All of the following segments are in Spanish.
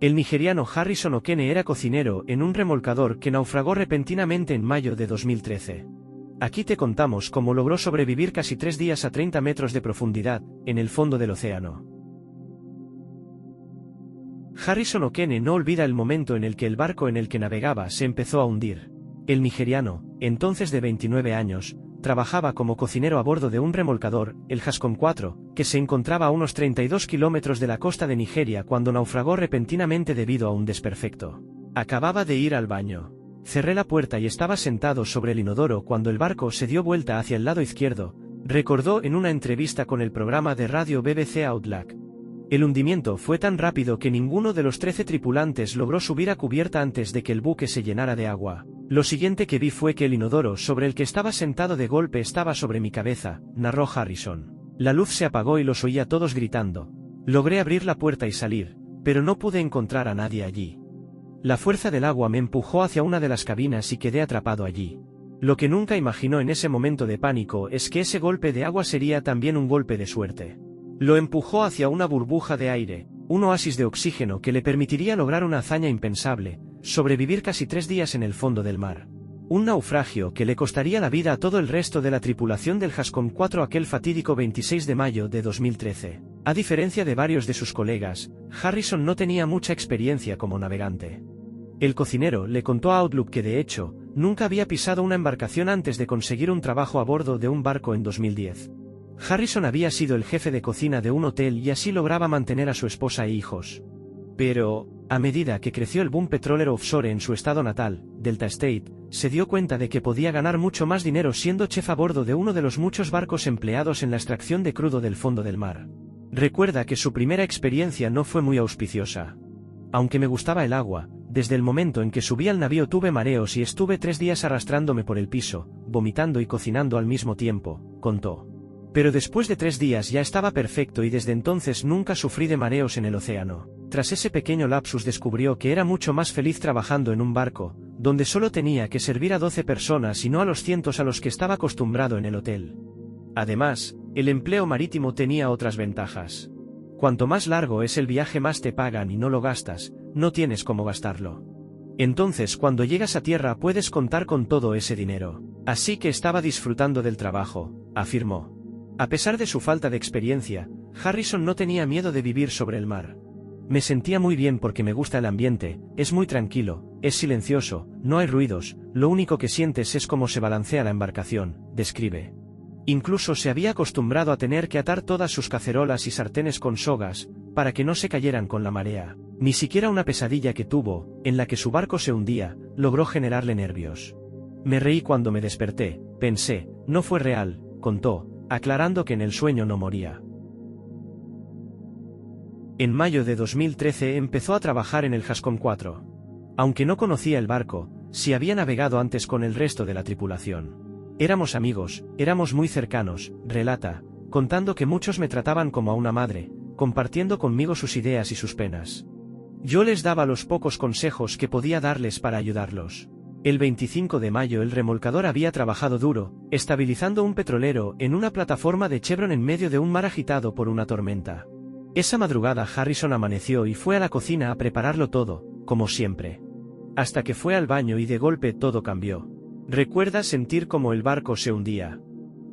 El nigeriano Harrison Okene era cocinero en un remolcador que naufragó repentinamente en mayo de 2013. Aquí te contamos cómo logró sobrevivir casi 3 días a 30 metros de profundidad, en el fondo del océano. Harrison Okene no olvida el momento en el que el barco en el que navegaba se empezó a hundir. El nigeriano, entonces de 29 años, trabajaba como cocinero a bordo de un remolcador, el Hascom 4, que se encontraba a unos 32 kilómetros de la costa de Nigeria cuando naufragó repentinamente debido a un desperfecto. Acababa de ir al baño. Cerré la puerta y estaba sentado sobre el inodoro cuando el barco se dio vuelta hacia el lado izquierdo, recordó en una entrevista con el programa de radio BBC Outlook. El hundimiento fue tan rápido que ninguno de los 13 tripulantes logró subir a cubierta antes de que el buque se llenara de agua. Lo siguiente que vi fue que el inodoro sobre el que estaba sentado de golpe estaba sobre mi cabeza, narró Harrison. La luz se apagó y los oía todos gritando. Logré abrir la puerta y salir, pero no pude encontrar a nadie allí. La fuerza del agua me empujó hacia una de las cabinas y quedé atrapado allí. Lo que nunca imaginó en ese momento de pánico es que ese golpe de agua sería también un golpe de suerte. Lo empujó hacia una burbuja de aire, un oasis de oxígeno que le permitiría lograr una hazaña impensable, sobrevivir casi 3 días en el fondo del mar. Un naufragio que le costaría la vida a todo el resto de la tripulación del Hascom 4 aquel fatídico 26 de mayo de 2013. A diferencia de varios de sus colegas, Harrison no tenía mucha experiencia como navegante. El cocinero le contó a Outlook que de hecho, nunca había pisado una embarcación antes de conseguir un trabajo a bordo de un barco en 2010. Harrison había sido el jefe de cocina de un hotel y así lograba mantener a su esposa e hijos. Pero, a medida que creció el boom petrolero offshore en su estado natal, Delta State, se dio cuenta de que podía ganar mucho más dinero siendo chef a bordo de uno de los muchos barcos empleados en la extracción de crudo del fondo del mar. Recuerda que su primera experiencia no fue muy auspiciosa. Aunque me gustaba el agua, desde el momento en que subí al navío tuve mareos y estuve 3 días arrastrándome por el piso, vomitando y cocinando al mismo tiempo, contó. Pero después de 3 días ya estaba perfecto y desde entonces nunca sufrí de mareos en el océano. Tras ese pequeño lapsus descubrió que era mucho más feliz trabajando en un barco, donde solo tenía que servir a 12 personas y no a los cientos a los que estaba acostumbrado en el hotel. Además, el empleo marítimo tenía otras ventajas. Cuanto más largo es el viaje más te pagan y no lo gastas, no tienes cómo gastarlo. Entonces cuando llegas a tierra puedes contar con todo ese dinero. Así que estaba disfrutando del trabajo, afirmó. A pesar de su falta de experiencia, Harrison no tenía miedo de vivir sobre el mar. Me sentía muy bien porque me gusta el ambiente, es muy tranquilo, es silencioso, no hay ruidos, lo único que sientes es cómo se balancea la embarcación, describe. Incluso se había acostumbrado a tener que atar todas sus cacerolas y sartenes con sogas, para que no se cayeran con la marea. Ni siquiera una pesadilla que tuvo, en la que su barco se hundía, logró generarle nervios. Me reí cuando me desperté, pensé, no fue real, contó, aclarando que en el sueño no moría. En mayo de 2013 empezó a trabajar en el Hascom 4. Aunque no conocía el barco, sí había navegado antes con el resto de la tripulación. Éramos amigos, éramos muy cercanos, relata, contando que muchos me trataban como a una madre, compartiendo conmigo sus ideas y sus penas. Yo les daba los pocos consejos que podía darles para ayudarlos. El 25 de mayo el remolcador había trabajado duro, estabilizando un petrolero en una plataforma de Chevron en medio de un mar agitado por una tormenta. Esa madrugada Harrison amaneció y fue a la cocina a prepararlo todo, como siempre. Hasta que fue al baño y de golpe todo cambió. Recuerda sentir cómo el barco se hundía.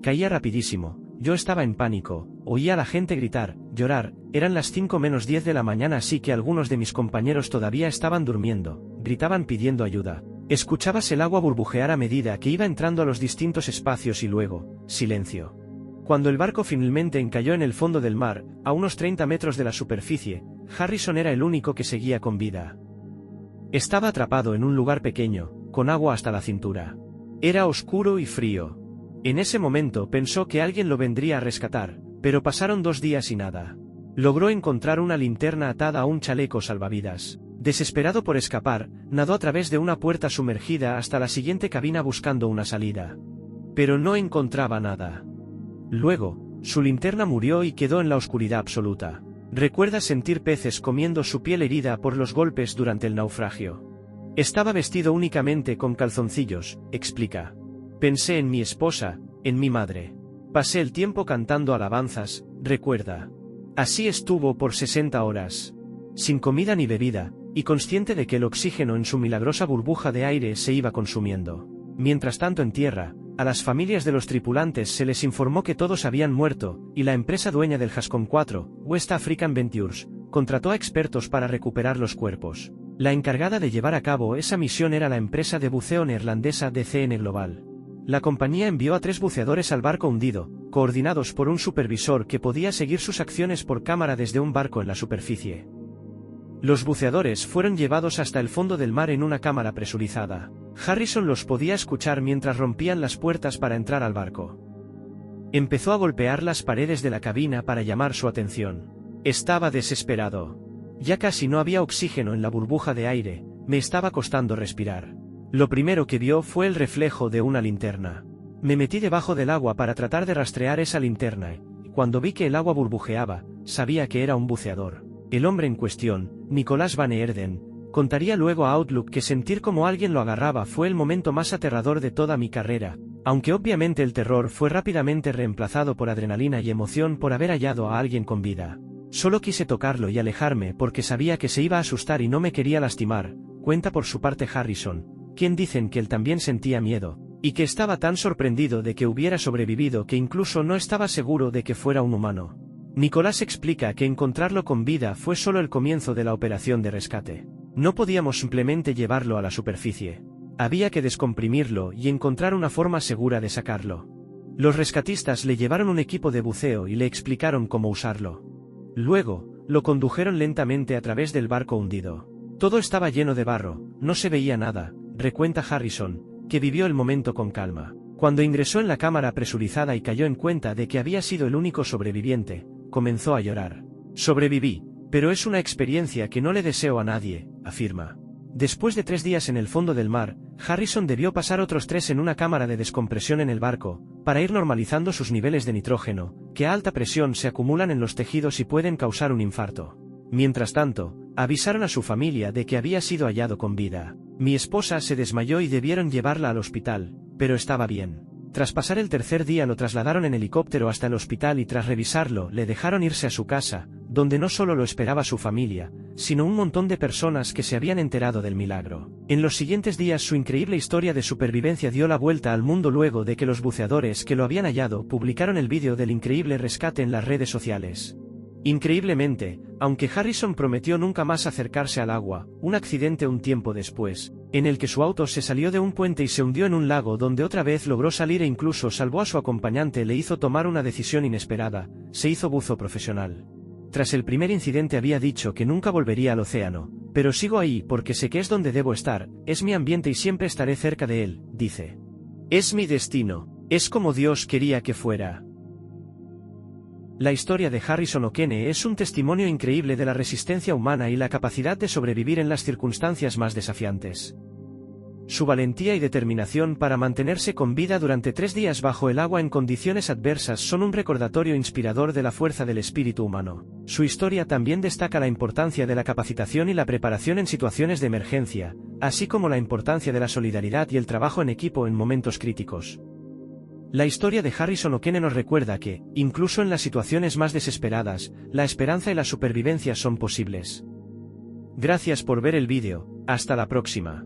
Caía rapidísimo, yo estaba en pánico, oía a la gente gritar, llorar, eran las 5 menos 10 de la mañana así que algunos de mis compañeros todavía estaban durmiendo, gritaban pidiendo ayuda. Escuchabas el agua burbujear a medida que iba entrando a los distintos espacios y luego, silencio. Cuando el barco finalmente encalló en el fondo del mar, a unos 30 metros de la superficie, Harrison era el único que seguía con vida. Estaba atrapado en un lugar pequeño, con agua hasta la cintura. Era oscuro y frío. En ese momento pensó que alguien lo vendría a rescatar, pero pasaron 2 días y nada. Logró encontrar una linterna atada a un chaleco salvavidas. Desesperado por escapar, nadó a través de una puerta sumergida hasta la siguiente cabina buscando una salida. Pero no encontraba nada. Luego, su linterna murió y quedó en la oscuridad absoluta. Recuerda sentir peces comiendo su piel herida por los golpes durante el naufragio. Estaba vestido únicamente con calzoncillos, explica. Pensé en mi esposa, en mi madre. Pasé el tiempo cantando alabanzas, recuerda. Así estuvo por 60 horas. sin comida ni bebida, y consciente de que el oxígeno en su milagrosa burbuja de aire se iba consumiendo. Mientras tanto en tierra, a las familias de los tripulantes se les informó que todos habían muerto, y la empresa dueña del Hascon 4, West African Ventures, contrató a expertos para recuperar los cuerpos. La encargada de llevar a cabo esa misión era la empresa de buceo neerlandesa DCN Global. La compañía envió a 3 buceadores al barco hundido, coordinados por un supervisor que podía seguir sus acciones por cámara desde un barco en la superficie. Los buceadores fueron llevados hasta el fondo del mar en una cámara presurizada. Harrison los podía escuchar mientras rompían las puertas para entrar al barco. Empezó a golpear las paredes de la cabina para llamar su atención. Estaba desesperado. Ya casi no había oxígeno en la burbuja de aire, me estaba costando respirar. Lo primero que vio fue el reflejo de una linterna. Me metí debajo del agua para tratar de rastrear esa linterna, y cuando vi que el agua burbujeaba, sabía que era un buceador. El hombre en cuestión, Nicolas Van Heerden, contaría luego a Outlook que sentir como alguien lo agarraba fue el momento más aterrador de toda mi carrera, aunque obviamente el terror fue rápidamente reemplazado por adrenalina y emoción por haber hallado a alguien con vida. Solo quise tocarlo y alejarme porque sabía que se iba a asustar y no me quería lastimar, cuenta por su parte Harrison, quien dicen que él también sentía miedo, y que estaba tan sorprendido de que hubiera sobrevivido que incluso no estaba seguro de que fuera un humano. Nicolás explica que encontrarlo con vida fue solo el comienzo de la operación de rescate. No podíamos simplemente llevarlo a la superficie. Había que descomprimirlo y encontrar una forma segura de sacarlo. Los rescatistas le llevaron un equipo de buceo y le explicaron cómo usarlo. Luego, lo condujeron lentamente a través del barco hundido. Todo estaba lleno de barro, no se veía nada, recuenta Harrison, que vivió el momento con calma. Cuando ingresó en la cámara presurizada y cayó en cuenta de que había sido el único sobreviviente, comenzó a llorar. Sobreviví, pero es una experiencia que no le deseo a nadie, afirma. Después de 3 días en el fondo del mar, Harrison debió pasar otros 3 en una cámara de descompresión en el barco, para ir normalizando sus niveles de nitrógeno, que a alta presión se acumulan en los tejidos y pueden causar un infarto. Mientras tanto, avisaron a su familia de que había sido hallado con vida. Mi esposa se desmayó y debieron llevarla al hospital, pero estaba bien. Tras pasar el 3er día lo trasladaron en helicóptero hasta el hospital y tras revisarlo le dejaron irse a su casa, donde no solo lo esperaba su familia, sino un montón de personas que se habían enterado del milagro. En los siguientes días su increíble historia de supervivencia dio la vuelta al mundo luego de que los buceadores que lo habían hallado publicaron el vídeo del increíble rescate en las redes sociales. Increíblemente, aunque Harrison prometió nunca más acercarse al agua, un accidente un tiempo después, en el que su auto se salió de un puente y se hundió en un lago donde otra vez logró salir e incluso salvó a su acompañante, le hizo tomar una decisión inesperada, se hizo buzo profesional. Tras el primer incidente había dicho que nunca volvería al océano, pero sigo ahí porque sé que es donde debo estar, es mi ambiente y siempre estaré cerca de él, dice. Es mi destino, es como Dios quería que fuera. La historia de Harrison O'Kene es un testimonio increíble de la resistencia humana y la capacidad de sobrevivir en las circunstancias más desafiantes. Su valentía y determinación para mantenerse con vida durante 3 días bajo el agua en condiciones adversas son un recordatorio inspirador de la fuerza del espíritu humano. Su historia también destaca la importancia de la capacitación y la preparación en situaciones de emergencia, así como la importancia de la solidaridad y el trabajo en equipo en momentos críticos. La historia de Harrison O'Kene nos recuerda que, incluso en las situaciones más desesperadas, la esperanza y la supervivencia son posibles. Gracias por ver el vídeo, hasta la próxima.